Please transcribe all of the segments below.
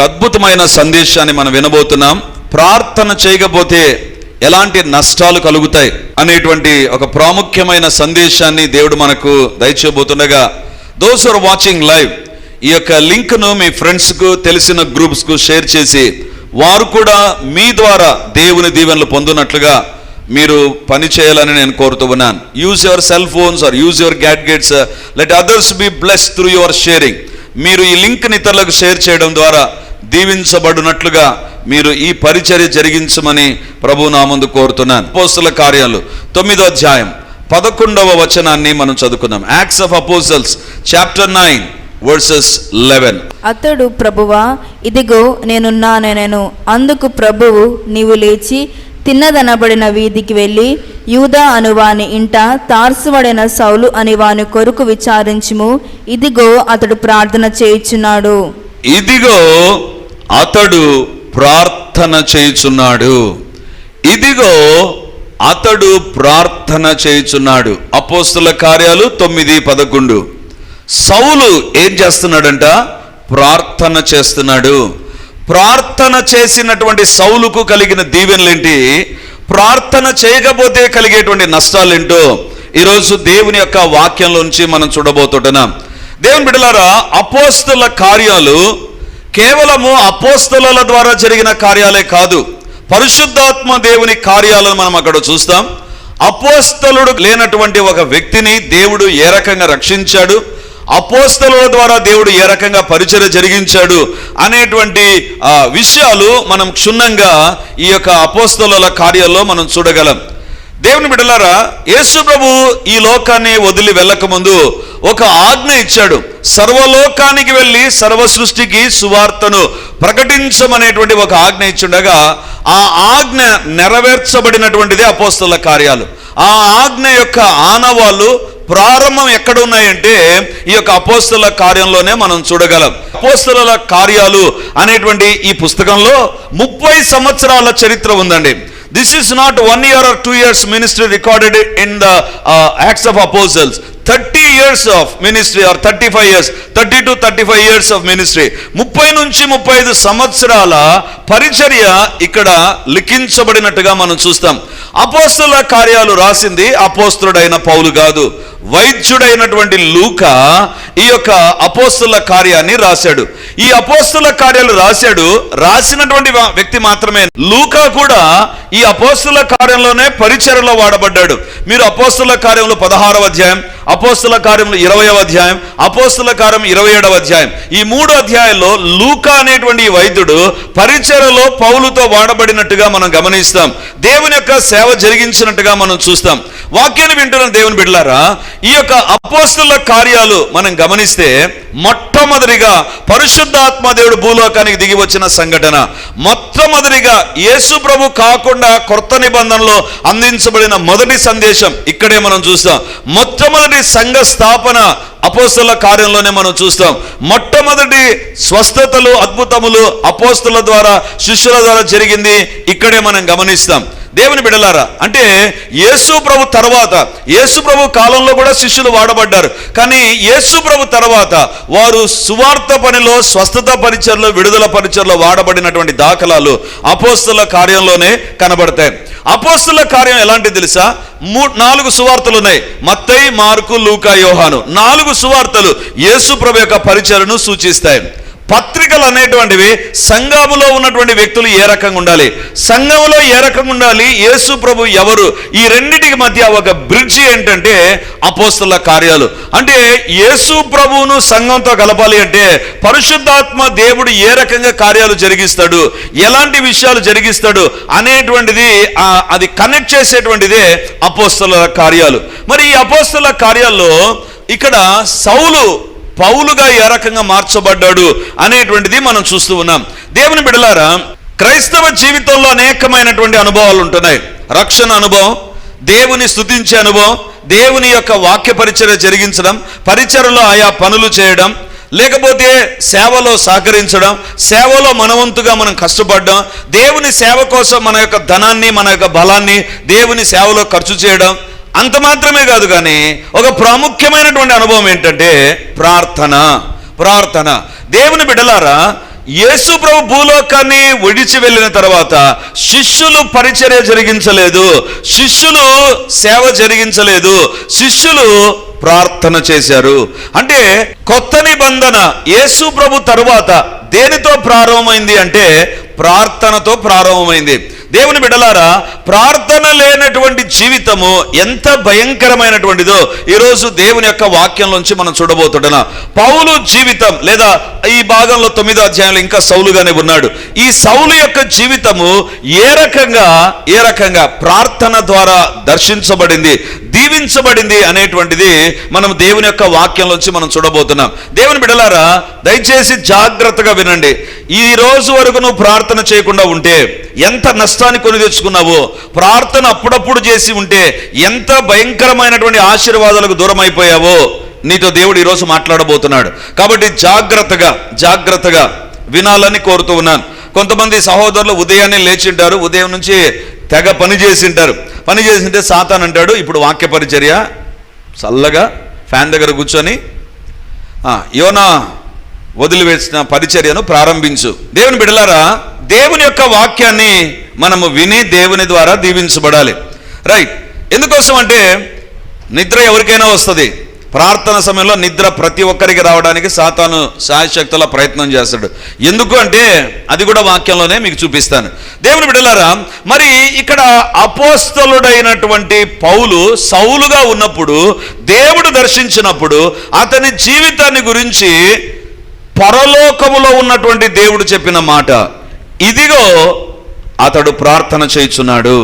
అద్భుతమైన సందేశాన్ని మనం వినబోతున్నాం. ప్రార్థన చేయకపోతే ఎలాంటి నష్టాలు కలుగుతాయి అనేటువంటి ఒక ప్రాముఖ్యమైన సందేశాన్ని దేవుడు మనకు దయచేయబోతుండగా, దోస్ ఆర్ వాచింగ్ లైవ్ ఈ యొక్క లింక్ను మీ ఫ్రెండ్స్కు, తెలిసిన గ్రూప్స్కు షేర్ చేసి వారు కూడా మీ ద్వారా దేవుని దీవెనలు పొందునట్లుగా మీరు పని చేయాలని నేను కోరుతూ ఉన్నాను. Use your cell phones or use your gadgets, let others be blessed through your sharing. మీరు ఈ లింక్ని ఇతరులకు షేర్ చేయడం ద్వారా దీవించబడినట్లుగా మీరు ఈ పరిచర్య జరిగించమని ప్రభు నా ముందు కోరుతున్నాను. అపోస్తలుల కార్యాలు 9వ అధ్యాయం 11వ వచనాన్ని మనం చదువుకుందాం. Acts of apostles chapter 9 versus 11. అతడు, ప్రభువా ఇదిగో నేనున్నానెనెను. అందుకు ప్రభువు, నీవు లేచి తిన్నదనబడిన వీధికి వెళ్ళి యూదా అనువాని ఇంట తార్సువడైన సౌలు అని వాని కొరకు విచారించుము. ఇదిగో అతడు ప్రార్థన చేయుచున్నాడు. ఇదిగో అతడు ప్రార్థన చేయుచున్నాడు. ఇదిగో అతడు ప్రార్థన చేయుచున్నాడు. అపోస్తలుల కార్యాలు 9:11. సౌలు ఏం చేస్తున్నాడంట? ప్రార్థన చేస్తున్నాడు. ప్రార్థన చేసినటువంటి సౌలుకు కలిగిన దీవెనలేంటి, ప్రార్థన చేయకపోతే కలిగేటువంటి నష్టాలేంటో ఈరోజు దేవుని యొక్క వాక్యంలో నుంచి మనం చూడబోతున్నాం. దేవుని బిడ్డలారా, అపోస్తలుల కార్యాలు కేవలము అపోస్తలుల ద్వారా జరిగిన కార్యాలే కాదు, పరిశుద్ధాత్మ దేవుని కార్యాలను మనం అక్కడ చూస్తాం. అపోస్తలుడు లేనటువంటి ఒక వ్యక్తిని దేవుడు ఏ రకంగా రక్షించాడు, అపోస్తలుల ద్వారా దేవుడు ఏ రకంగా పరిచర్య జరిగించాడు అనేటువంటి విషయాలు మనం క్షుణ్ణంగా ఈ యొక్క అపోస్తలుల కార్యాల్లో మనం చూడగలం. దేవుని బిడ్డలారా, యేసు ప్రభు ఈ లోకాన్ని వదిలి వెళ్ళకముందు ఒక ఆజ్ఞ ఇచ్చాడు. సర్వలోకానికి వెళ్ళి సర్వ సృష్టికి సువార్తను ప్రకటించమనేటువంటి ఒక ఆజ్ఞ ఇచ్చుండగా ఆ ఆజ్ఞ నెరవేర్చబడినటువంటిది అపోస్తలుల కార్యాలు. ఆ ఆజ్ఞ యొక్క ఆనవాళ్ళు ప్రారంభం ఎక్కడ ఉన్నాయంటే ఈ యొక్క అపోస్తలుల కార్యంలోనే మనం చూడగలం. అపోస్తలుల కార్యాలు అనేటువంటి ఈ పుస్తకంలో 30 సంవత్సరాల చరిత్ర ఉందండి. This is not 1 year or 2 years ministry recorded in the Acts of Apostles. 30 years of ministry or 35 years, 30 to 35 years of ministry. 30 నుంచి 35 సంవత్సరాల పరిచర్య ఇక్కడ లిఖించబడినట్టుగా మనం చూస్తాం. అపోస్తలుల కార్యాలు రాసింది అపోస్తలుడైన పౌలు కాదు, వైద్యుడైనటువంటి లూకా ఈ యొక్క అపోస్తలుల కార్యాన్ని రాశాడు. ఈ అపోస్తలుల కార్యాలు రాసినటువంటి వ్యక్తి మాత్రమే లూకా కూడా ఈ అపోస్తలుల కార్యంలోనే పరిచర్యలో వాడబడ్డాడు. మీరు అపోస్తలుల కార్యంలో 16వ అధ్యాయం, అపోస్తలుల కార్యంలో 20వ అధ్యాయం, అపోస్తలుల కార్యం 27వ అధ్యాయం, ఈ 3 అధ్యాయాల్లో లూకా అనేటువంటి ఈ వైద్యుడు పరిచర్యలో పౌలుతో వాడబడినట్టుగా మనం గమనిస్తాం. దేవుని యొక్క సేవ జరిగించినట్టుగా మనం చూస్తాం. వాక్యాన్ని వింటున్న దేవుని బిడ్డలారా, ఈ యొక్క అపోస్తలుల కార్యాలు మనం గమనిస్తే మొట్టమొదటిగా పరిశుద్ధాత్మ దేవుడు భూలోకానికి దిగి వచ్చిన సంఘటన, మొట్టమొదటిగా యేసు ప్రభు కాకుండా కొత్త నిబంధనలో అందించబడిన మొదటి సందేశం ఇక్కడే మనం చూస్తాం. మొట్టమొదటి సంఘ స్థాపన అపోస్తలుల కార్యంలోనే మనం చూస్తాం. మొట్టమొదటి స్వస్థతలు, అద్భుతములు అపోస్తలుల ద్వారా, శిష్యుల ద్వారా జరిగింది ఇక్కడే మనం గమనిస్తాం. దేవుని బిడ్డలారా, అంటే యేసు ప్రభు తర్వాత, యేసు ప్రభు కాలంలో కూడా శిష్యులు వాడబడ్డారు, కానీ యేసు ప్రభు తర్వాత వారు సువార్త పనిలో, స్వస్థత పరిచర్లో, విడుదల పరిచర్లో వాడబడినటువంటి దాఖలాలు అపోస్తలుల కార్యంలోనే కనబడతాయి. అపోస్తలుల కార్యం ఎలాంటిది తెలుసా? 4 సువార్తలు ఉన్నాయి. మత్తయి, మార్కు, లూకా, యోహాను. 4 సువార్తలు యేసు ప్రభు యొక్క పరిచర్యను సూచిస్తాయి. పత్రికలు అనేటువంటివి సంఘములో ఉన్నటువంటి వ్యక్తులు ఏ రకంగా ఉండాలి, సంఘములో ఏ రకంగా ఉండాలి, యేసు ప్రభు ఎవరు, ఈ రెండింటికి మధ్య ఒక బ్రిడ్జి ఏంటంటే అపోస్తలుల కార్యాలు. అంటే యేసు ప్రభువును సంఘంతో కలపాలి అంటే పరిశుద్ధాత్మ దేవుడు ఏ రకంగా కార్యాలు జరిగిస్తాడు, ఎలాంటి విషయాలు జరిగిస్తాడు అనేటువంటిది అది కనెక్ట్ చేసేటువంటిదే అపోస్తలుల కార్యాలు. మరి ఈ అపోస్తలుల కార్యాల్లో ఇక్కడ సౌలు పౌలుగా ఏ రకంగా మార్చబడ్డాడు అనేటువంటిది మనం చూస్తూ ఉన్నాం. దేవుని బిడ్డలారా, క్రైస్తవ జీవితంలో అనేకమైనటువంటి అనుభవాలు ఉంటున్నాయి. రక్షణ అనుభవం, దేవుని స్తుతించే అనుభవం, దేవుని యొక్క వాక్య పరిచర్య జరిగించడం, పరిచర్యలో ఆయా పనులు చేయడం, లేకపోతే సేవలో సహకరించడం, సేవలో మనవంతుగా మనం కష్టపడడం, దేవుని సేవ కోసం మన యొక్క ధనాన్ని, మన యొక్క బలాన్ని దేవుని సేవలో ఖర్చు చేయడం, అంత మాత్రమే కాదు, కానీ ఒక ప్రాముఖ్యమైనటువంటి అనుభవం ఏంటంటే ప్రార్థన. దేవుని బిడ్డలారా, యేసు ప్రభు భూలోకాన్ని విడిచి వెళ్ళిన తర్వాత శిష్యులు పరిచర్య జరిగించలేదు, శిష్యులు సేవ జరిగించలేదు, శిష్యులు ప్రార్థన చేశారు. అంటే కొత్త నిబంధన యేసు ప్రభు తరువాత దేనితో ప్రారంభమైంది అంటే ప్రార్థనతో ప్రారంభమైంది. దేవుని బిడ్డలారా, ప్రార్థన లేనటువంటి జీవితము ఎంత భయంకరమైనటువంటిదో ఈరోజు దేవుని యొక్క వాక్యంలోంచి మనం చూడబోతున్నాం. పౌలు జీవితం, లేదా ఈ భాగంలో 9వ అధ్యాయంలో ఇంకా సౌలుగానే ఉన్నాడు. ఈ సౌలు యొక్క జీవితము ఏ రకంగా ప్రార్థన ద్వారా దర్శించబడింది, దీవించబడింది అనేటువంటిది మనం దేవుని యొక్క వాక్యంలోంచి మనం చూడబోతున్నాం. దేవుని బిడ్డలారా, దయచేసి జాగ్రత్తగా వినండి. ఈ రోజు వరకు నువ్వు ప్రార్థన చేయకుండా ఉంటే ఎంత నష్టాన్ని కొని తెచ్చుకున్నావో, ప్రార్థన అప్పుడప్పుడు చేసి ఉంటే ఎంత భయంకరమైనటువంటి ఆశీర్వాదాలకు దూరం అయిపోయావో నీతో దేవుడు ఈరోజు మాట్లాడబోతున్నాడు. కాబట్టి జాగ్రత్తగా వినాలని కోరుతూ ఉన్నాను. కొంతమంది సహోదరులు ఉదయాన్నే లేచింటారు, ఉదయం నుంచి తెగ పని చేసింటే సాతాన్ అంటాడు, ఇప్పుడు వాక్య పరిచర్య చల్లగా ఫ్యాన్ దగ్గర కూర్చొని యోనా వదిలివేసిన పరిచర్యను ప్రారంభించు. దేవుని బిడ్డలారా, దేవుని యొక్క వాక్యాన్ని మనము విని దేవుని ద్వారా దీవించబడాలి. రైట్. ఎందుకోసం అంటే నిద్ర ఎవరికైనా వస్తుంది. ప్రార్థన సమయంలో నిద్ర ప్రతి ఒక్కరికి రావడానికి సాతాను శాయశక్తుల ప్రయత్నం చేస్తాడు. ఎందుకు అంటే అది కూడా వాక్యంలోనే మీకు చూపిస్తాను. దేవుని బిడ్డలారా, మరి ఇక్కడ అపోస్తలుడైనటువంటి పౌలు సౌలుగా ఉన్నప్పుడు దేవుడు దర్శించినప్పుడు అతని జీవితాన్ని గురించి పరలోకములో ఉన్నటువంటి దేవుడు చెప్పిన మాట, ఇదిగో అతడు ప్రార్థన చేయుచున్నాడు.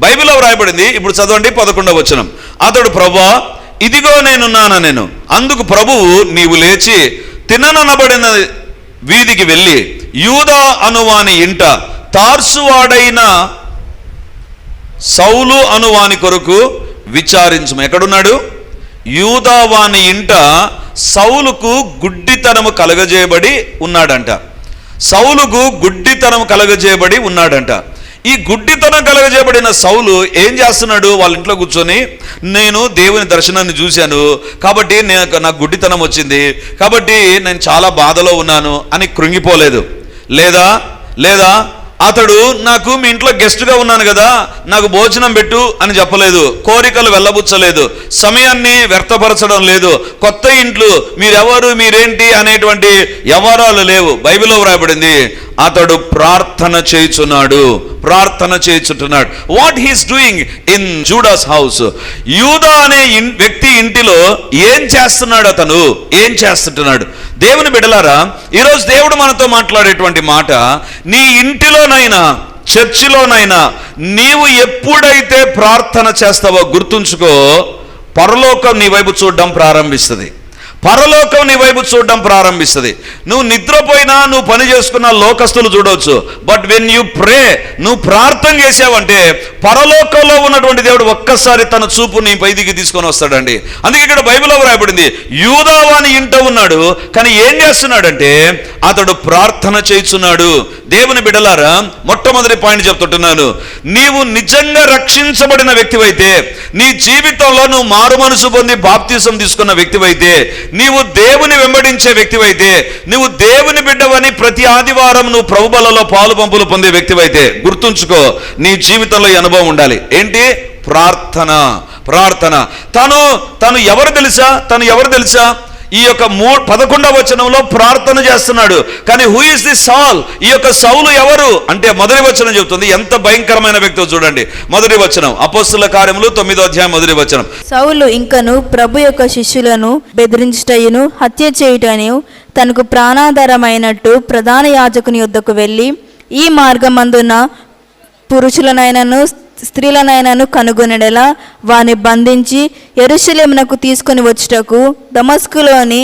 బైబిల్లో వ్రాయబడింది. ఇప్పుడు చదవండి 11వ వచనం. అతడు, ప్రభువా ఇదిగో నేను అందుకు ప్రభువు, నీవు లేచి తిన్ననబడిన వీధికి వెళ్ళి యూదా అనువాని ఇంట తార్సువాడైన సౌలు అనువాని కొరకు విచారించుము. ఎక్కడున్నాడు? యూదావాని ఇంట సౌలుకు గుడ్డితనము కలగజేయబడి ఉన్నాడంట. ఈ గుడ్డితనం కలగజేయబడిన సౌలు ఏం చేస్తున్నాడు? వాళ్ళ ఇంట్లో కూర్చొని, నేను దేవుని దర్శనాన్ని చూశాను కాబట్టి నాకు గుడ్డితనం వచ్చింది కాబట్టి నేను చాలా బాధలో ఉన్నాను అని కృంగిపోలేదు. లేదా అతడు, నాకు మీ ఇంట్లో గెస్ట్గా ఉన్నాను కదా, నాకు భోజనం పెట్టు అని చెప్పలేదు, కోరికలు వెళ్ళబుచ్చలేదు, సమయాన్ని వ్యర్థపరచడం లేదు, కొత్త ఇంట్లు మీరెవరు మీరేంటి అనేటువంటి వ్యవహారాలు లేవు. బైబిల్లో వ్రాయబడింది, అతడు ప్రార్థన చేయుచున్నాడు. What he's doing in Judas house? యూదా అనే వ్యక్తి ఇంటిలో ఏం చేస్తున్నాడు? దేవుని బిడ్డలారా, ఈరోజు దేవుడు మనతో మాట్లాడేటువంటి మాట, నీ ఇంటిలోనైనా చర్చిలోనైనా నీవు ఎప్పుడైతే ప్రార్థన చేస్తావో గుర్తుంచుకో, పరలోకం నీ వైపు చూడడం ప్రారంభిస్తుంది. నువ్వు నిద్రపోయినా, నువ్వు పని చేసుకున్న లోకస్తులు చూడవచ్చు. బట్ వెన్ యూ ప్రే, నువ్వు ప్రార్థన చేసావంటే పరలోకంలో ఉన్నటువంటి దేవుడు ఒక్కసారి తన చూపు నీ పైదికి తీసుకొని వస్తాడండి. అందుకే ఇక్కడ బైబిల్లో రాయబడింది, యూదావాని ఇంట ఉన్నాడు, కానీ ఏం చేస్తున్నాడంటే అతడు ప్రార్థన చేయుచున్నాడు. దేవుని బిడ్డలారా, మొట్టమొదటి పాయింట్ చెప్తుంటున్నాను. నీవు నిజంగా రక్షించబడిన వ్యక్తివైతే, నీ జీవితంలో నువ్వు మారు మనసు పొంది బాప్తిసం తీసుకున్న వ్యక్తివైతే, నీవు దేవుని వెంబడించే వ్యక్తివైతే, నువ్వు దేవుని బిడ్డవని ప్రతి ఆదివారం నువ్వు ప్రభు బలలో పాలు పంపులు పొందే వ్యక్తివైతే గుర్తుంచుకో, నీ జీవితంలో ఈ అనుభవం ఉండాలి. ఏంటి? ప్రార్థన. తను ఎవరు తెలుసా? ఈ యొక్క 11వ వచనంలో ప్రార్థన చేస్తున్నాడు. కానీ హూ ఇస్ ది సాల్? ఈ యొక్క సౌలు ఎవరు అంటే మొదటి వచనం చెబుతుంది. ఎంత భయంకరమైన వ్యక్తో చూడండి. మొదటి వచనం, అపోస్తలుల కార్యములు 9వ అధ్యాయం మొదటి వచనం. సౌలు ఇంకను ప్రభు యొక్క శిష్యులను బెదిరించుటయును హత్య చేయుటను తనకు ప్రాణాధారమైనట్టు ప్రధాన యాజకుని యొద్దకు వెళ్ళి, ఈ మార్గమందున పురుషులనైనను స్త్రీలనైనను కనుగొనెడలా వాని బంధించి యెరూషలేమునకు తీసుకొని వచ్చుటకు దమస్కులోని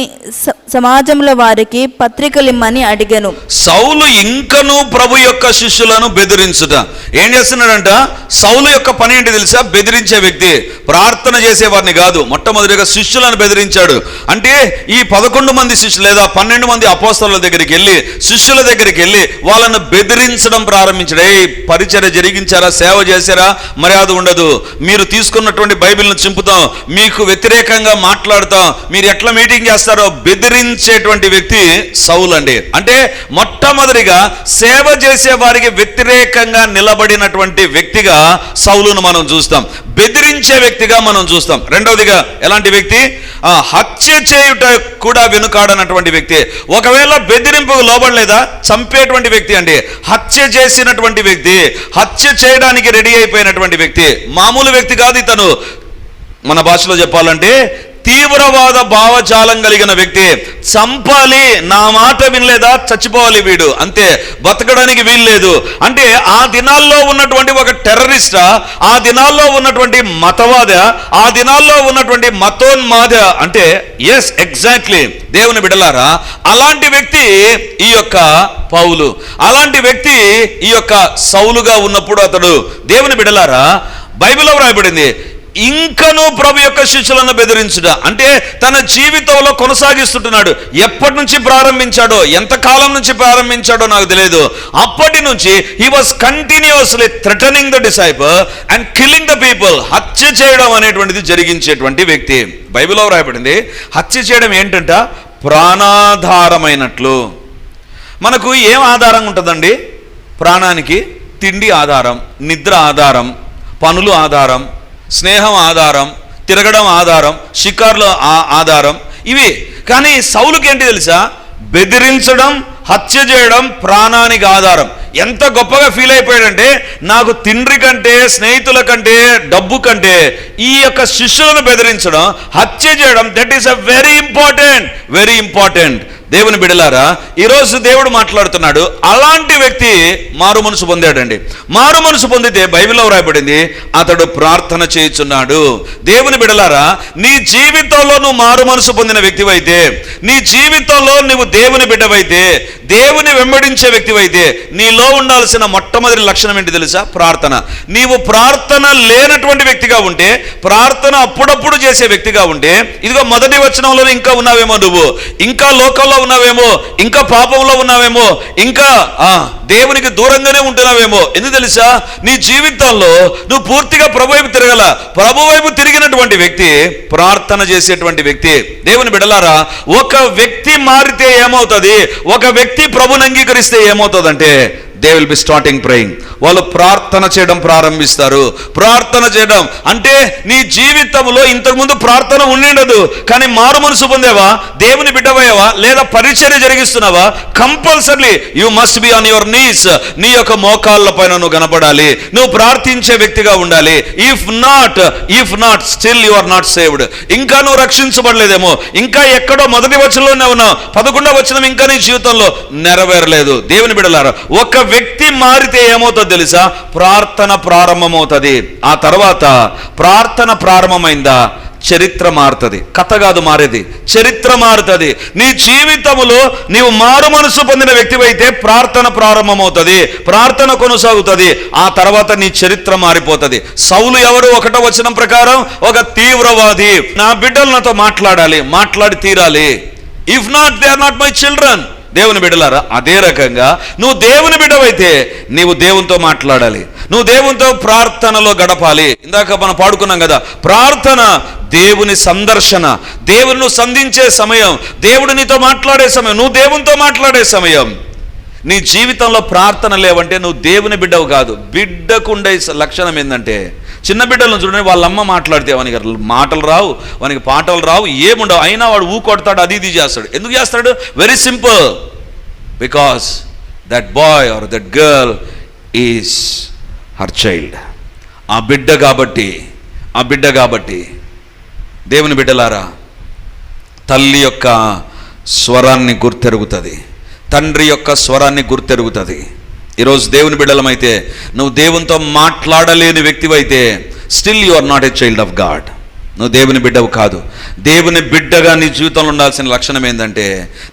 సమాజంలో వారికి పత్రికలిమ్మని అడిగాను. సౌలు ఇంకను ప్రభు యొక్క శిష్యులను బెదిరించుట. ఏం చేస్తున్నాడంట? సౌలు యొక్క పని ఏంటి తెలుసా? బెదిరించే వ్యక్తి. ప్రార్థన చేసేవారిని కాదు, మొట్టమొదటిగా శిష్యులను బెదిరించాడు. అంటే ఈ 11 మంది శిష్యులు లేదా 12 మంది అపోస్తలుల దగ్గరికి వెళ్ళి, శిష్యుల దగ్గరికి వెళ్ళి వాళ్ళను బెదిరించడం ప్రారంభించాడు. పరిచర్య జరిగించారా, సేవ చేశారా దగ్గర మర్యాద ఉండదు, మీరు తీసుకున్నటువంటి బైబిల్ను చింపుతాం, మీకు వ్యతిరేకంగా మాట్లాడతాం, మీరు ఎట్లా మీటింగ్ చేస్తారో బెదిరించేటువంటి వ్యక్తి సౌలు అండి. అంటే మొట్టమొదటిగా సేవ చేసే వారికి వ్యతిరేకంగా నిలబడినటువంటి వ్యక్తిగా సౌలును మనం చూస్తాం, బెదిరించే వ్యక్తిగా మనం చూస్తాం. రెండవదిగా ఎలాంటి వ్యక్తి? హత్య చేయుట కూడా వెనుకాడనటువంటి వ్యక్తి. ఒకవేళ బెదిరింపుకు లోబడలేదా, చంపేటువంటి వ్యక్తి అండి. హత్య చేసినటువంటి వ్యక్తి, హత్య చేయడానికి రెడీ అయిపోయినటువంటి వ్యక్తి, మామూలు వ్యక్తి కాదు ఇతను. మన భాషలో చెప్పాలంటే తీవ్రవాద భావజాలం కలిగిన వ్యక్తి. చంపాలి, నా మాట వినలేదా చచ్చిపోవాలి వీడు, అంతే, బతకడానికి వీల్లేదు. అంటే ఆ దినాల్లో ఉన్నటువంటి ఒక టెర్రరిస్టా, ఆ దినాల్లో ఉన్నటువంటి మతవాద, ఆ దినాల్లో ఉన్నటువంటి మతోన్మాద అంటే ఎస్ ఎగ్జాక్ట్లీ దేవుని బిడ్డలారా, అలాంటి వ్యక్తి ఈ యొక్క పౌలు, అలాంటి వ్యక్తి ఈ యొక్క సౌలుగా ఉన్నప్పుడు అతడు దేవుని బిడ్డలారా బైబిల్లో వ్రాయబడింది, ఇంకను ప్రభు యొక్క శిష్యులను బెదిరించుట. అంటే తన జీవితంలో కొనసాగిస్తుంటున్నాడు. ఎప్పటి నుంచి ప్రారంభించాడో, ఎంత కాలం నుంచి ప్రారంభించాడో నాకు తెలియదు. అప్పటి నుంచి he was continuously threatening the disciple and killing the people. హత్య చేయడం అనేటువంటిది జరిగించేటువంటి వ్యక్తి. బైబిల్లో రాయబడింది హత్య చేయడం ఏంటంట, ప్రాణాధారమైనట్లు. మనకు ఏం ఆధారం ఉంటుందండి? ప్రాణానికి తిండి ఆధారం, నిద్ర ఆధారం, పనులు ఆధారం, స్నేహం ఆధారం, తిరగడం ఆధారం, షికార్లు ఆధారం, ఇవి. కానీ సౌలుకి ఏంటి తెలుసా? బెదిరించడం, హత్య చేయడం ప్రాణానికి ఆధారం. ఎంత గొప్పగా ఫీల్ అయిపోయాడంటే, నాకు తిండ్రి కంటే, స్నేహితుల కంటే, డబ్బు కంటే ఈ యొక్క శిష్యులను బెదిరించడం, హత్య చేయడం, that is a very important, very important. దేవుని బిడలారా, ఈరోజు దేవుడు మాట్లాడుతున్నాడు. అలాంటి వ్యక్తి మారు మనసు పొందాడండి. మారు మనసు పొందితే బైబిల్లో రాయబడింది అతడు ప్రార్థన చేయుచున్నాడు. దేవుని బిడలారా, నీ జీవితంలో నువ్వు మారు మనసు పొందిన వ్యక్తివైతే, నీ జీవితంలో నువ్వు దేవుని బిడ్డవైతే, దేవుని వెంబడించే వ్యక్తివైతే, నీలో ఉండాల్సిన మొట్టమొదటి లక్షణం ఏంటి తెలుసా? ప్రార్థన. నీవు ప్రార్థన లేనటువంటి వ్యక్తిగా ఉంటే, ప్రార్థన అప్పుడప్పుడు చేసే వ్యక్తిగా ఉంటే, ఇదిగో మొదటి వచనంలో ఇంకా ఉన్నావేమో, నువ్వు ఇంకా లోకంలో ఉన్నావేమో, ఇంకా పాపంలో ఉన్నావేమో, ఇంకా దేవునికి దూరంగానే ఉంటున్నావేమో. ఎందుకు తెలుసా? నీ జీవితంలో నువ్వు పూర్తిగా ప్రభు వైపు తిరగల. ప్రభు వైపు తిరిగినటువంటి వ్యక్తి ప్రార్థన చేసేటువంటి వ్యక్తి. దేవుని బిడలారా, ఒక వ్యక్తి మారితే ఏమవుతుంది, ఒక వ్యక్తి ప్రభుని అంగీకరిస్తే ఏమవుతుందంటే, they will be starting praying. వాళ్ళు ప్రార్థన చేయడం ప్రారంభిస్తారు. ప్రార్థన చేయడం అంటే నీ జీవితంలో ఇంతకుముందు ప్రార్థన ఉండిండదు, కానీ మారు మనసు పొందేవా, దేవుని బిడ్డవయ్యావా, లేదా పరిచర్య జరిగిస్తున్నావా, compulsory you must be on your knees. నీ యొక్క మోకాళ్ళ పైన నువ్వు కనపడాలి, నువ్వు ప్రార్థించే వ్యక్తిగా ఉండాలి. If not still you are not saved. ఇంకా నువ్వు రక్షించబడలేదేమో, ఇంకా ఎక్కడో మొదటి వచనంలోనే ఉన్నావు, 11వ వచనం ఇంకా నీ జీవితంలో నెరవేరలేదు. దేవుని బిడ్డలారా, ఒక వ్యక్తి మారితే ఏమవుతుందో తెలుసా? ప్రార్థన ప్రారంభమవుతుంది. ఆ తర్వాత ప్రార్థన ప్రారంభమైందా, చరిత్ర మారుతుంది. కథ కాదు మారేది, చరిత్ర మారుతుంది. నీ జీవితములో నీవు మారు మనసు పొందిన వ్యక్తివైతే ప్రార్థన ప్రారంభమవుతుంది, ప్రార్థన కొనసాగుతుంది. ఆ తర్వాత నీ చరిత్ర మారిపోతుంది. సౌలు ఎవరు? 1వ వచనం ప్రకారం ఒక తీవ్రవాది. నా బిడ్డలు నాతో మాట్లాడాలి, మాట్లాడి తీరాలి. If not, they are not my children. దేవుని బిడ్డలారా, అదే రకంగా నువ్వు దేవుని బిడ్డవైతే నీవు దేవునితో మాట్లాడాలి, నువ్వు దేవునితో ప్రార్థనలో గడపాలి. ఇందాక మనం పాడుకున్నాం కదా, ప్రార్థన దేవుని సందర్శన, దేవుని సంధించే సమయం, దేవుడు నీతో మాట్లాడే సమయం, నువ్వు దేవునితో మాట్లాడే సమయం. నీ జీవితంలో ప్రార్థన లేవంటే నువ్వు దేవుని బిడ్డవు కాదు. బిడ్డకుండే లక్షణం ఏంటంటే, చిన్న బిడ్డలను చూడండి, వాళ్ళ అమ్మ మాట్లాడితే వానికి మాటలు రావు, వానికి పాటలు రావు, ఏముండవు, అయినా వాడు ఊకొడతాడు, అది ఇది చేస్తాడు. ఎందుకు చేస్తాడు? Very simple, because that boy or that girl is her child. ఆ బిడ్డ కాబట్టి దేవుని బిడ్డలారా, తల్లి యొక్క స్వరాన్ని గుర్తెరుగుతుంది, తండ్రి యొక్క స్వరాన్ని గుర్తెరుగుతుంది. ఈరోజు దేవుని బిడ్డలమైతే, నువ్వు దేవునితో మాట్లాడలేని వ్యక్తివైతే, still you are not a child of God. నువ్వు దేవుని బిడ్డవు కాదు. దేవుని బిడ్డగా నీ జీవితంలో ఉండాల్సిన లక్షణం ఏంటంటే,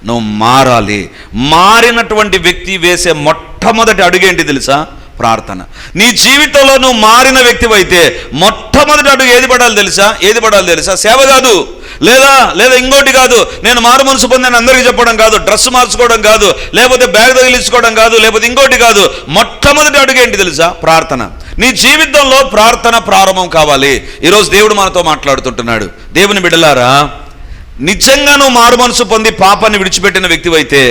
నువ్వు మారాలి. మారినటువంటి వ్యక్తి వేసే మొట్టమొదటి అడుగేంటి తెలుసా? ప్రార్థన. నీ జీవితంలో నువ్వు మారిన వ్యక్తివైతే మొట్టమొదటి అడుగు ఏది పడాలి తెలుసా? సేవ కాదు, లేదా ఇంకోటి కాదు. నేను మారు మనసు పొందని అందరికీ చెప్పడం కాదు, డ్రెస్ మార్చుకోవడం కాదు, లేకపోతే బ్యాగ్ తగిలించుకోవడం కాదు, లేకపోతే ఇంకోటి కాదు. మొట్టమొదటి అడుగు ఏంటి తెలుసా? ప్రార్థన. నీ జీవితంలో ప్రార్థన ప్రారంభం కావాలి. ఈరోజు దేవుడు మనతో మాట్లాడుతుంటున్నాడు. దేవుని బిడ్డలారా, నిజంగా నువ్వు మారు మనసు పొంది పాపాన్ని విడిచిపెట్టిన వ్యక్తివైతే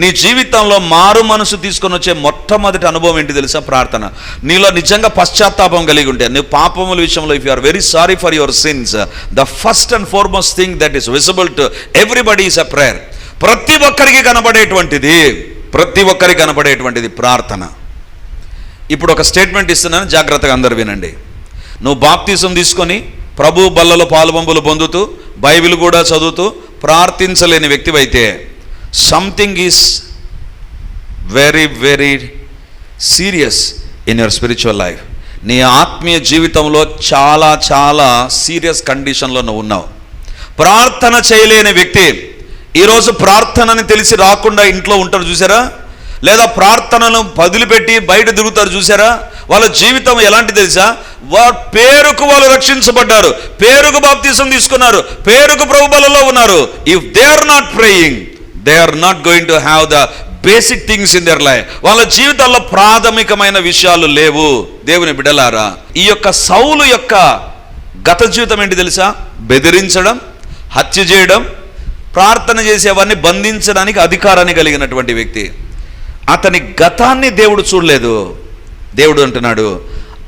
నీ జీవితంలో మారు మనసు తీసుకొని వచ్చే మొట్టమొదటి అనుభవం ఏంటి తెలుసా? ప్రార్థన. నీలో నిజంగా పశ్చాత్తాపం కలిగి ఉంటే, నువ్వు పాపముల విషయంలో if you are very sorry for your sins, the first and foremost thing that is visible to everybody is a prayer. ప్రతి ఒక్కరికి కనబడేటువంటిది ప్రార్థన. ఇప్పుడు ఒక స్టేట్మెంట్ ఇస్తున్నాను, జాగ్రత్తగా అందరు వినండి. నువ్వు బాప్తిజం తీసుకొని ప్రభు బల్లలో పాలుబంబులు పొందుతూ బైబిల్ కూడా చదువుతూ ప్రార్థించలేని వ్యక్తివైతే something is very very serious in your spiritual life. నీ ఆత్మీయ జీవితంలో చాలా చాలా సీరియస్ కండిషన్లో నువ్వు ఉన్నావు. ప్రార్థన చేయలేని వ్యక్తి ఈరోజు ప్రార్థనని తెలిసి రాకుండా ఇంట్లో ఉంటారు చూసారా, లేదా ప్రార్థనను వదిలిపెట్టి బయట తిరుగుతారు చూసారా, వాళ్ళ జీవితం ఎలాంటి తెలుసా? పేరుకు వాళ్ళు రక్షించబడ్డారు, పేరుకు బాప్తిజం తీసుకున్నారు, పేరుకు ప్రభు బలలో ఉన్నారు. If they are not praying, they are not going to have the basic things in their life. వాళ్ళ జీవితాల్లో ప్రాథమికమైన విషయాలు లేవు. దేవుని బిడ్డలారా, ఈ యొక్క సౌలు యొక్క గత జీవితం ఏంటి తెలుసా? బెదిరించడం, హత్య చేయడం, ప్రార్థన చేసేవారిని బంధించడానికి అధికారాన్ని కలిగినటువంటి వ్యక్తి. అతని గతాన్ని దేవుడు చూడలేదు. దేవుడు అంటున్నాడు,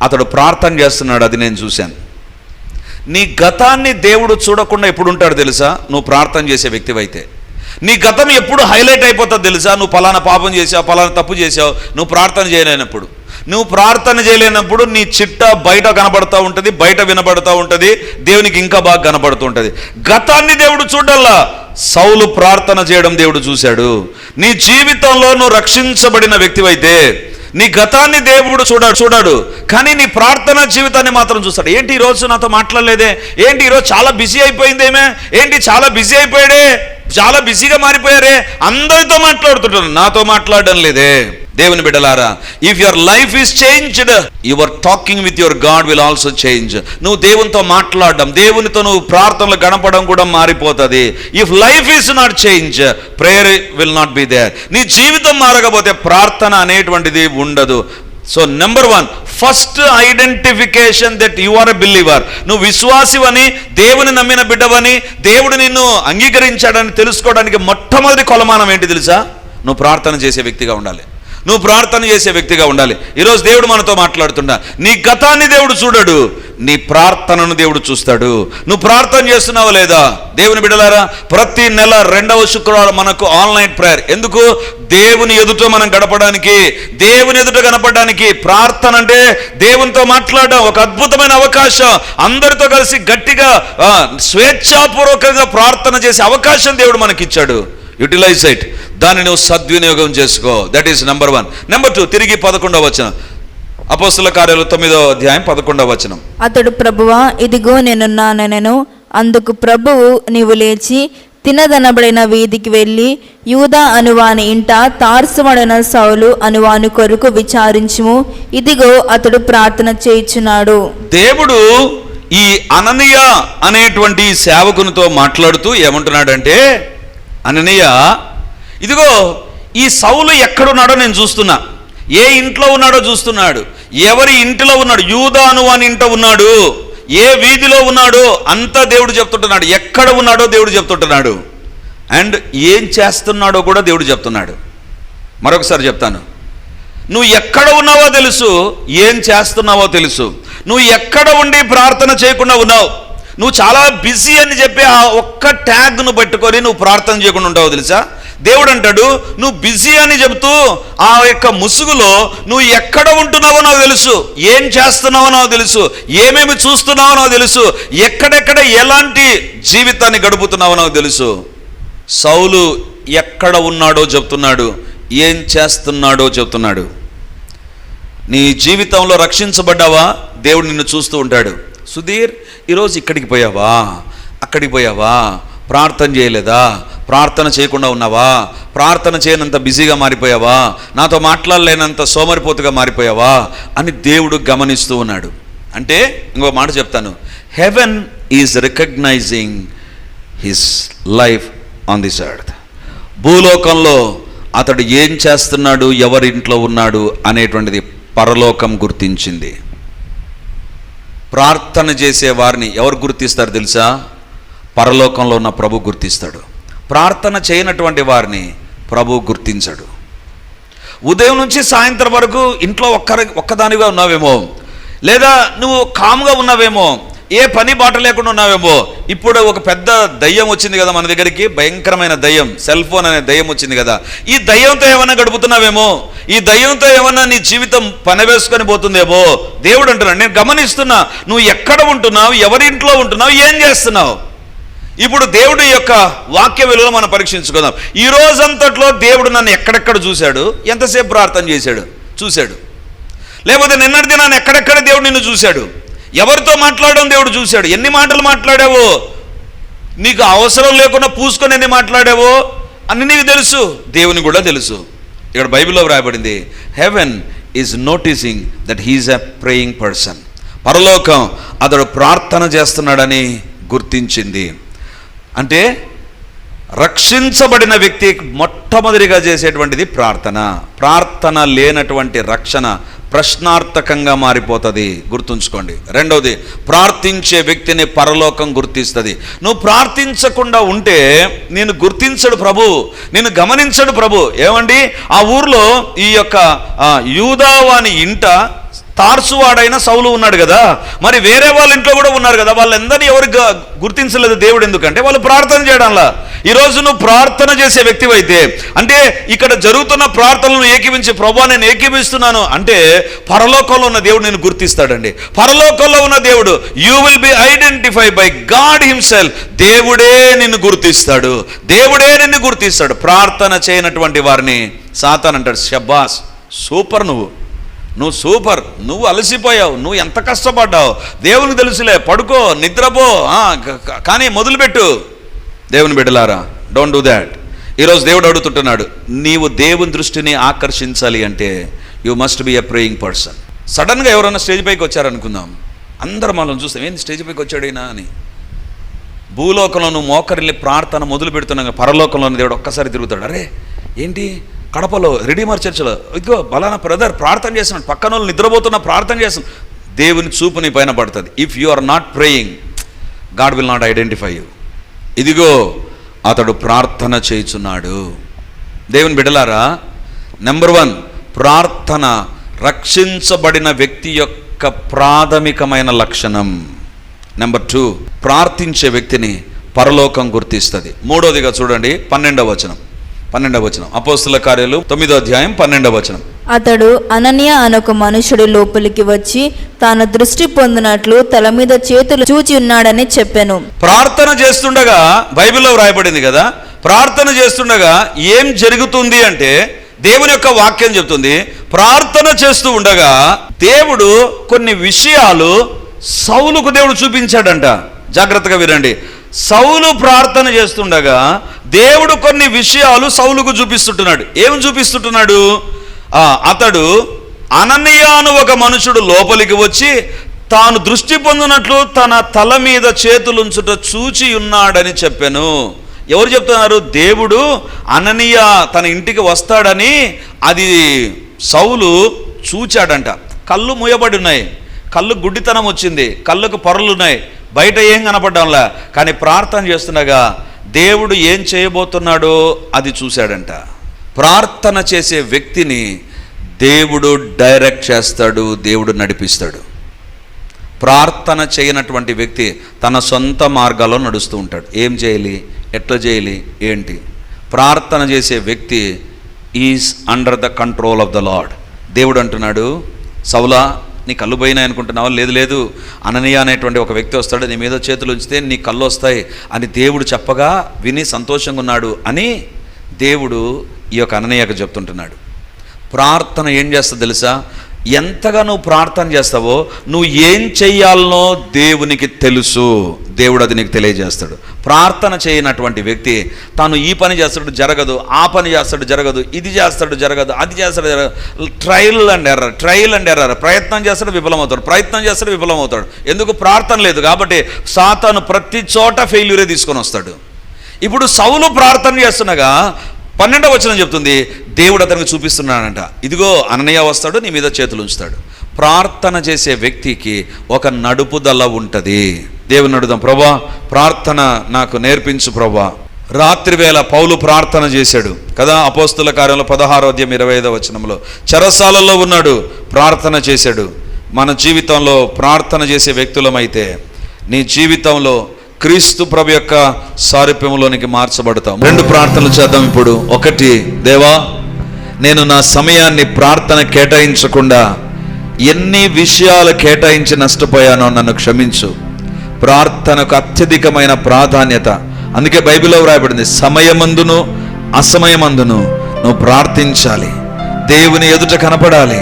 అతడు ప్రార్థన చేస్తున్నాడు, అది నేను చూశాను. నీ గతాన్ని దేవుడు చూడకుండా ఎప్పుడు ఉంటాడు తెలుసా? నువ్వు ప్రార్థన చేసే వ్యక్తివైతే. నీ గతం ఎప్పుడు హైలైట్ అయిపోతుంది తెలుసా? నువ్వు పలానా పాపం చేసావు, పలానా తప్పు చేసావు, నువ్వు ప్రార్థన చేయలేనప్పుడు. నువ్వు ప్రార్థన చేయలేనప్పుడు నీ చిట్ట బయట కనబడుతూ ఉంటుంది, బయట వినబడుతూ ఉంటుంది, దేవునికి ఇంకా బాగా కనబడుతూ ఉంటుంది. గతాన్ని దేవుడు చూడల్లా, సౌలు ప్రార్థన చేయడం దేవుడు చూశాడు. నీ జీవితంలో నువ్వు రక్షించబడిన వ్యక్తివైతే నీ గతాన్ని దేవుడు చూడాడు, కానీ నీ ప్రార్థన జీవితాన్ని మాత్రం చూస్తాడు. ఏంటి ఈరోజు నాతో మాట్లాడలేదే, ఏంటి ఈరోజు చాలా బిజీ అయిపోయిందేమే, ఏంటి చాలా బిజీ అయిపోయాడే, చాలా బిజీగా మారిపోయారే, అందరితో మాట్లాడుతుంటారు, నాతో మాట్లాడడం లేదే. దేవుని బిడ్డలారా, if your life is changed, your talking with your God will also change. నువ్వు దేవునితో మాట్లాడడం, దేవునితో నువ్వు ప్రార్థనలు గడపడం కూడా మారిపోతుంది. If life is not change, prayer will not be there. నీ జీవితం మారకపోతే ప్రార్థన అనేటువంటిది ఉండదు. So number 1, first identification that you are a believer. నువ్వు విశ్వాసివని, దేవుని నమ్మిన బిడ్డవని, దేవుడు నిన్ను అంగీకరించాడని తెలుసుకోవడానికి మొట్టమొదటి కొలమానం ఏంటి తెలుసా? నువ్వు ప్రార్థన చేసే వ్యక్తిగా ఉండాలి. నువ్వు ప్రార్థన చేసే వ్యక్తిగా ఉండాలి. ఈరోజు దేవుడు మనతో మాట్లాడుతున్నా, నీ గతాన్ని దేవుడు చూడడు, నీ ప్రార్థనను దేవుడు చూస్తాడు. నువ్వు ప్రార్థన చేస్తున్నావా లేదా? దేవుని బిడ్డలారా, ప్రతి నెల 2వ శుక్రవారం మనకు ఆన్లైన్ ప్రేయర్. ఎందుకు? దేవుని ఎదుట మనం గడపడానికి, దేవుని ఎదుట కనపడడానికి. ప్రార్థన అంటే దేవునితో మాట్లాడడం, ఒక అద్భుతమైన అవకాశం. అందరితో కలిసి గట్టిగా స్వేచ్ఛాపూర్వకంగా ప్రార్థన చేసే అవకాశం దేవుడు మనకిచ్చాడు. యూటిలైజ్ ఇట్, దాన్ని నువ్వు సద్వినియోగం చేసుకో. That is number 1. నెంబర్ 2, తిరిగి 11వ వచనం, అపోస్తలుల కార్యాలు 9వ అధ్యాయం 11వ వచనం. అతడు, ప్రభువా ఇదిగో నేనున్నానెను. అందుకు ప్రభువు, నీవు లేచి తినదనబడిన వీధికి వెళ్ళి యూదా అనువాని ఇంట తార్సువడిన సౌలు అనువాని కొరకు విచారించుము, ఇదిగో అతడు ప్రార్థన చేయుచున్నాడు. దేవుడు ఈ అననీయ అనేటువంటి సేవకునితో మాట్లాడుతూ ఏమంటున్నాడంటే, అననీయ, ఇదిగో ఈ సౌలు ఎక్కడున్నాడో నేను చూస్తున్నా, ఏ ఇంట్లో ఉన్నాడో చూస్తున్నాడు, ఎవరి ఇంటిలో ఉన్నాడు, యూదా అనువాని ఇంట ఉన్నాడు, ఏ వీధిలో ఉన్నాడో అంతా దేవుడు చెప్తుంటున్నాడు, ఎక్కడ ఉన్నాడో దేవుడు చెప్తుంటున్నాడు, అండ్ ఏం చేస్తున్నాడో కూడా దేవుడు చెప్తున్నాడు. మరొకసారి చెప్తాను, నువ్వు ఎక్కడ ఉన్నావో తెలుసు, ఏం చేస్తున్నావో తెలుసు. నువ్వు ఎక్కడ ఉండి ప్రార్థన చేయకుండా ఉన్నావు, నువ్వు చాలా బిజీ అని చెప్పి ఆ ఒక్క ట్యాగ్ను పట్టుకొని నువ్వు ప్రార్థన చేయకుండా ఉంటావు తెలుసా? దేవుడు అంటాడు, నువ్వు బిజీ అని చెబుతూ ఆ యొక్క ముసుగులో నువ్వు ఎక్కడ ఉంటున్నావో నాకు తెలుసు, ఏం చేస్తున్నావో నాకు తెలుసు, ఏమేమి చూస్తున్నావో నాకు తెలుసు, ఎక్కడెక్కడ ఎలాంటి జీవితాన్ని గడుపుతున్నావో నాకు తెలుసు. సౌలు ఎక్కడ ఉన్నాడో చెప్తున్నాడు, ఏం చేస్తున్నాడో చెప్తున్నాడు. నీ జీవితంలో రక్షించబడ్డావా? దేవుడు నిన్ను చూస్తూ ఉంటాడు. సుధీర్, ఈరోజు ఇక్కడికి పోయావా, అక్కడికి పోయావా, ప్రార్థన చేయలేదా, ప్రార్థన చేయకుండా ఉన్నావా, ప్రార్థన చేయనంత బిజీగా మారిపోయావా, నాతో మాట్లాడలేనంత సోమరిపోతుగా మారిపోయావా అని దేవుడు గమనిస్తూ ఉన్నాడు. అంటే ఇంకో మాట చెప్తాను, heaven is recognising his life on this earth. భూలోకంలో అతడు ఏం చేస్తున్నాడు, ఎవరింట్లో ఉన్నాడు అనేటువంటిది పరలోకం గుర్తించింది. ప్రార్థన చేసే వారిని ఎవరు గుర్తిస్తారు తెలుసా? పరలోకంలో ఉన్న ప్రభు గుర్తిస్తాడు. ప్రార్థన చేయనటువంటి వారిని ప్రభు గుర్తించడు. ఉదయం నుంచి సాయంత్రం వరకు ఇంట్లో ఒక్కదానిగా ఉన్నావేమో, లేదా నువ్వు కామ్గా ఉన్నావేమో, ఏ పని బాట లేకుండా ఉన్నావేమో. ఇప్పుడు ఒక పెద్ద దయ్యం వచ్చింది కదా మన దగ్గరికి, భయంకరమైన దయ్యం, సెల్ ఫోన్ అనే దయ్యం వచ్చింది కదా. ఈ దయ్యంతో ఏమన్నా గడుపుతున్నావేమో, ఈ దయ్యంతో ఏమన్నా నీ జీవితం పనివేసుకొని పోతుందేమో. దేవుడు అంటున్నాడు, నేను గమనిస్తున్నా నువ్వు ఎక్కడ ఉంటున్నావు, ఎవరింట్లో ఉంటున్నావు, ఏం చేస్తున్నావు. ఇప్పుడు దేవుడి యొక్క వాక్య విలువలు మనం పరీక్షించుకుందాం. ఈ రోజంతట్లో దేవుడు నన్ను ఎక్కడెక్కడ చూశాడు, ఎంతసేపు ప్రార్థన చేశాడు చూశాడు. లేకపోతే నిన్నటి దినాన్ని ఎక్కడెక్కడ దేవుడు నిన్ను చూశాడు, ఎవరితో మాట్లాడడం దేవుడు చూశాడు, ఎన్ని మాటలు మాట్లాడావో, నీకు అవసరం లేకుండా పూసుకొని ఎన్ని మాట్లాడావో అన్ని నీకు తెలుసు, దేవుని కూడా తెలుసు. ఇక్కడ బైబిల్లో వ్రాయబడింది, heaven is noticing that he is a praying person. పరలోకం అతడు ప్రార్థన చేస్తున్నాడని గుర్తించింది. అంటే రక్షించబడిన వ్యక్తి మొట్టమొదటిగా చేసేటువంటిది ప్రార్థన. ప్రార్థన లేనటువంటి రక్షణ ప్రశ్నార్థకంగా మారిపోతుంది, గుర్తుంచుకోండి. రెండవది, ప్రార్థించే వ్యక్తిని పరలోకం గుర్తిస్తుంది. నువ్వు ప్రార్థించకుండా ఉంటే నేను గుర్తించడు ప్రభు, నేను గమనించడు ప్రభు. ఏమండి, ఆ ఊర్లో ఈ యొక్క యూదావాని ఇంట తార్సువాడైన సౌలు ఉన్నాడు కదా, మరి వేరే వాళ్ళ ఇంట్లో కూడా ఉన్నారు కదా, వాళ్ళందరినీ ఎవరు గుర్తించలేదు దేవుడు. ఎందుకంటే వాళ్ళు ప్రార్థన చేయడంలా. ఈరోజు నువ్వు ప్రార్థన చేసే వ్యక్తివైతే, అంటే ఇక్కడ జరుగుతున్న ప్రార్థనలను ఏకీవించి ప్రభా నేను ఏకీవిస్తున్నాను అంటే పరలోకంలో ఉన్న దేవుడు నేను గుర్తిస్తాడండి. పరలోకంలో ఉన్న దేవుడు, you will be identified by God himself. దేవుడే నిన్ను గుర్తిస్తాడు, దేవుడే నిన్ను గుర్తిస్తాడు. ప్రార్థన చేయనటువంటి వారిని సాతాన్ అంటాడు, షబ్బాస్, సూపర్, నువ్వు సూపర్, నువ్వు అలసిపోయావు, నువ్వు ఎంత కష్టపడ్డావు, దేవునికి తెలుసులే, పడుకో, నిద్రపో, కానీ మొదలుపెట్టు. దేవుని బిడ్డలారా, డోంట్ డూ దాట్. ఈరోజు దేవుడు అడుగుతుంటున్నాడు, నీవు దేవుని దృష్టిని ఆకర్షించాలి అంటే you must be a praying person. సడన్గా ఎవరైనా స్టేజ్ పైకి వచ్చారనుకుందాం, అందరం మనం చూస్తాం, ఏంటి స్టేజ్ పైకి వచ్చాడైనా అని. భూలోకంలో నువ్వు మోకరిల్లి ప్రార్థన మొదలు పెడుతున్నాగా, పరలోకంలోని దేవుడు ఒక్కసారి తిరుగుతాడు, అరే ఏంటి కడపలో రెడీమర్ చర్చిలో ఇదిగో బలానా బ్రదర్ ప్రార్థన చేస్తున్నాడు, పక్కన వాళ్ళు నిద్రపోతున్నా ప్రార్థన చేస్తున్నాడు. దేవుని చూపు నీ పైన పడుతుంది. If you are not praying, God will not identify you. ఇదిగో అతడు ప్రార్థన చేయుచున్నాడు. దేవుని బిడ్డలారా, నెంబర్ 1, ప్రార్థన రక్షించబడిన వ్యక్తి యొక్క ప్రాథమికమైన లక్షణం. నెంబర్ 2, ప్రార్థించే వ్యక్తిని పరలోకం గుర్తిస్తుంది. మూడోదిగా చూడండి, 12వ వచనం. అపోస్తల కార్యాలు 9వ అధ్యాయం 12వ వచనం. అతడు అననీయ అనొక మనుషుడు లోపలికి వచ్చి తాను దృష్టి పొందినట్లు తల మీద చేతులు చూచి ఉన్నాడని చెప్పాను. ప్రార్థన చేస్తుండగా, బైబిల్లో వ్రాయబడింది కదా, ప్రార్థన చేస్తుండగా ఏం జరుగుతుంది అంటే దేవుని యొక్క వాక్యం చెప్తుంది, ప్రార్థన చేస్తూ ఉండగా దేవుడు కొన్ని విషయాలు సౌలుకు దేవుడు చూపించాడంట. జాగ్రత్తగా వినండి. సౌలు ప్రార్థన చేస్తుండగా దేవుడు కొన్ని విషయాలు సౌలుకు చూపిస్తుంటున్నాడు. ఏమి చూపిస్తుంటున్నాడు? అతడు అననీయ అను ఒక మనుషుడు లోపలికి వచ్చి తాను దృష్టి పొందినట్లు తన తల మీద చేతులుంచుట చూచి ఉన్నాడని చెప్పాను. ఎవరు చెప్తున్నారు? దేవుడు అననీయ తన ఇంటికి వస్తాడని అది సౌలు చూచాడంట. కళ్ళు మూయబడి ఉన్నాయి, కళ్ళు గుడ్డితనం వచ్చింది, కళ్ళకు పొరలున్నాయి, బయట ఏం కనపడ్డంలా. కానీ ప్రార్థన చేస్తుండగా దేవుడు ఏం చేయబోతున్నాడో అది చూశాడంట. ప్రార్థన చేసే వ్యక్తిని దేవుడు డైరెక్ట్ చేస్తాడు, దేవుడు నడిపిస్తాడు. ప్రార్థన చేయనటువంటి వ్యక్తి తన సొంత మార్గాల్లో నడుస్తూ ఉంటాడు. ఏం చేయాలి, ఎట్లా చేయాలి, ఏంటి. ప్రార్థన చేసే వ్యక్తి is under the control of the lord. దేవుడు అంటున్నాడు, సౌలా నీ కళ్ళు పోయినాయి అనుకుంటున్నావా? లేదు, అననీయ అనేటువంటి ఒక వ్యక్తి వస్తాడు, నీ మీద చేతులు ఉంచితే నీ కళ్ళు వస్తాయి అని దేవుడు చెప్పగా విని సంతోషంగా ఉన్నాడు అని దేవుడు ఈ యొక్క అననీయకు చెప్తుంటున్నాడు. ప్రార్థన ఏం చేస్తుంది తెలుసా? ఎంతగా నువ్వు ప్రార్థన చేస్తావో నువ్వు ఏం చెయ్యాలనో దేవునికి తెలుసు, దేవుడు అది నీకు తెలియజేస్తాడు. ప్రార్థన చేయనటువంటి వ్యక్తి తాను ఈ పని చేస్తాడు జరగదు, ఆ పని చేస్తాడు జరగదు, ఇది చేస్తాడు జరగదు, అది చేస్తాడు జరగదు, ట్రయల్ అండ్ ఎర్రర్, ప్రయత్నం చేస్తాడు విఫలమవుతాడు. ఎందుకు? ప్రార్థన లేదు కాబట్టి. సాతాను ప్రతి చోట ఫెయిల్యూరే తీసుకొని వస్తాడు. ఇప్పుడు సౌలు ప్రార్థన చేస్తుండగా 12వ వచనం చెప్తుంది, దేవుడు అతనికి చూపిస్తున్నాడంట, ఇదిగో అననీయ వస్తాడు, నీ మీద చేతులు ఉంచుతాడు. ప్రార్థన చేసే వ్యక్తికి ఒక నడుపుదల ఉంటుంది. దేవుని అడుగుదాం, ప్రభా ప్రార్థన నాకు నేర్పించు ప్రభా. రాత్రి వేళ పౌలు ప్రార్థన చేశాడు కదా, అపోస్తుల కార్యంలో 16:25 చెరసాలలో ఉన్నాడు, ప్రార్థన చేశాడు. మన జీవితంలో ప్రార్థన చేసే వ్యక్తులమైతే నీ జీవితంలో క్రీస్తు ప్రభు యొక్క సారూప్యంలోనికి మార్చబడతాం. 2 ప్రార్థనలు చేద్దాం ఇప్పుడు. 1, దేవా నేను నా సమయాన్ని ప్రార్థన కేటాయించకుండా ఎన్ని విషయాలు కేటాయించి నష్టపోయానో నన్ను క్షమించు. ప్రార్థనకు అత్యధికమైన ప్రాధాన్యత. అందుకే బైబిల్లో వ్రాయబడింది, సమయమందును అసమయమందును నువ్వు ప్రార్థించాలి, దేవుని ఎదుట కనపడాలి,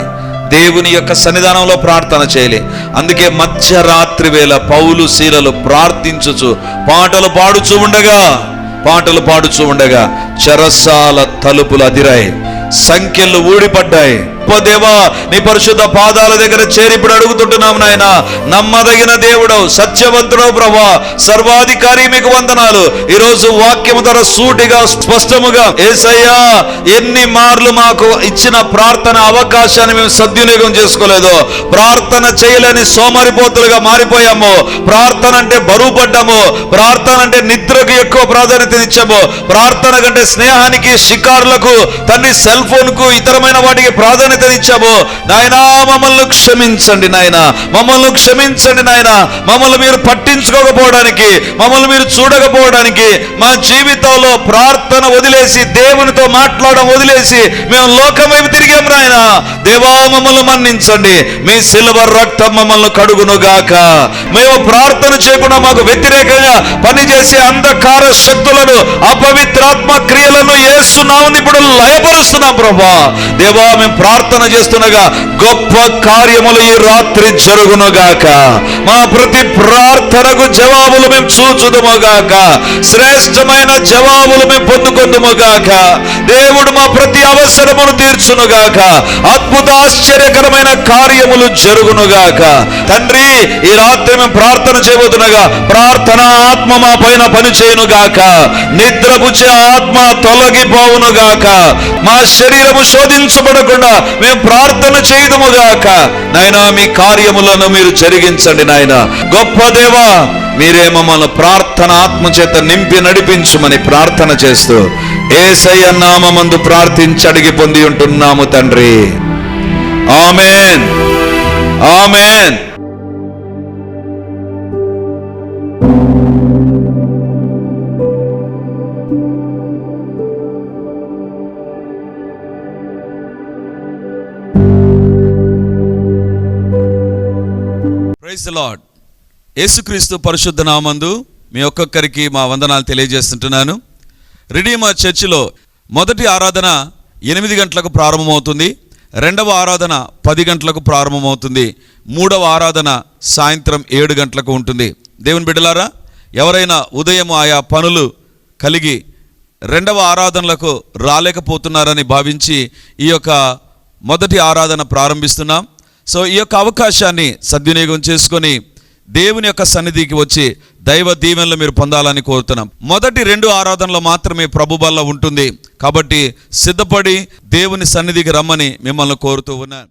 దేవుని యొక్క సన్నిధానంలో ప్రార్థన చేయాలి. అందుకే మధ్యరాత్రి వేళ పౌలు శీలలు ప్రార్థించుచు పాటలు పాడుచూ ఉండగా చెరసాల తలుపులు అదిరాయి, సంఖ్యలు ఊడిపడ్డాయి. దేవా నీ పరిశుద్ధ పాదాల దగ్గర చేరి ఇప్పుడు అడుగుతుంటున్నాం నాయన, నమ్మదగిన దేవుడవు, సత్యవంతుడవు ప్రభా, సర్వాధికారి మీకు వందనాలు. ఈరోజు వాక్యము ద్వారా సూటిగా స్పష్టముగా యేసయ్యా ఎన్ని మార్లు మాకు ఇచ్చిన ప్రార్థన అవకాశాన్ని మేము సద్వినియోగం చేసుకోలేదు, ప్రార్థన చేయలేని సోమరిపోతులుగా మారిపోయాము, ప్రార్థన అంటే బరువు పడ్డాము, ప్రార్థన అంటే నిద్రకు ఎక్కువ ప్రాధాన్యత ఇచ్చాము, ప్రార్థన కంటే స్నేహానికి, షికారులకు, తండ్రి సెల్ ఫోన్ కు, ఇతరమైన వాటికి ప్రాధాన్యత ఇచ్చాము. నాయనా మమ్మల్ని క్షమించండి నాయన, మమ్మల్ని క్షమించండి నాయన. మమ్మల్ని మీరు పట్టించుకోకపోవడానికి, మమ్మల్ని మీరు చూడకపోవడానికి, మా జీవితంలో ప్రార్థన వదిలేసి దేవునితో మాట్లాడడం వదిలేసి మేము లోకం వైపు తిరిగాం నాయన. దేవా మమ్మల్ని మన్నించండి, మీ సిల్వ రక్తం మమ్మల్ని కడుగునుగాక. మేము ప్రార్థన చేయకుండా మాకు వ్యతిరేకంగా పనిచేసే అంధకార శక్తులను, అపవిత్రాత్మ క్రియలను యేసు నామమున ఇప్పుడు లయపరుస్తున్నాం ప్రభా. దేవా మేము ప్రార్థన చేస్తుండగా గొప్ప కార్యములు ఈ రాత్రి జరుగునుగాక. మా ప్రతి ప్రార్థనకు జవాబులు మేము చూచుదుముగాక, శ్రేష్టమైన జవాబులు మేము పొందుకుందుముగాక. దేవుడు మా ప్రతి అవసరమును తీర్చునుగాక, అద్భుత ఆశ్చర్యకరమైన కార్యములు జరుగునుగాక. తండ్రి ఈ రాత్రి మేము ప్రార్థన చేయబోతుండగా ప్రార్థన ఆత్మ మా పైన పని చేయునుగాక, నిద్రపుచ్చే ఆత్మ తొలగిపోవునుగాక, మా శరీరము శోధించబడకుండా మేము ప్రార్థన చేయదుముగాక. నాయనా మీ కార్యములను మీరు జరిగించండి నాయన. గొప్ప దేవా మీరే మమ్మల్ని ప్రార్థన ఆత్మ చేత నింపి నడిపించుమని ప్రార్థన చేస్తూ యేసయ్య నామమందు ప్రార్థించి అడిగి పొంది ఉంటున్నాము తండ్రి. ఆమేన్, ఆమేన్. Praise the Lord. యేసుక్రీస్తు పరిశుద్ధ నామందు మీ ఒక్కొక్కరికి మా వందనాలు తెలియజేస్తుంటున్నాను. రిడీమర్ చర్చిలో మొదటి ఆరాధన 8 గంటలకు ప్రారంభమవుతుంది, 2వ ఆరాధన 10 గంటలకు ప్రారంభమవుతుంది, 3వ ఆరాధన సాయంత్రం 7 గంటలకు ఉంటుంది. దేవుని బిడ్డలారా, ఎవరైనా ఉదయం ఆయా పనులు కలిగి 2వ ఆరాధనలకు రాలేకపోతున్నారని భావించి ఈ యొక్క మొదటి ఆరాధన ప్రారంభిస్తున్నాం. సో ఈ యొక్క అవకాశాన్ని సద్వినియోగం చేసుకొని దేవుని యొక్క సన్నిధికి వచ్చి దైవ దీవెనలు మీరు పొందాలని కోరుతున్నాం. మొదటి 2 ఆరాధనలు మాత్రమే ప్రభు బల్ల ఉంటుంది కాబట్టి సిద్ధపడి దేవుని సన్నిధికి రమ్మని మిమ్మల్ని కోరుతూ ఉన్నాను.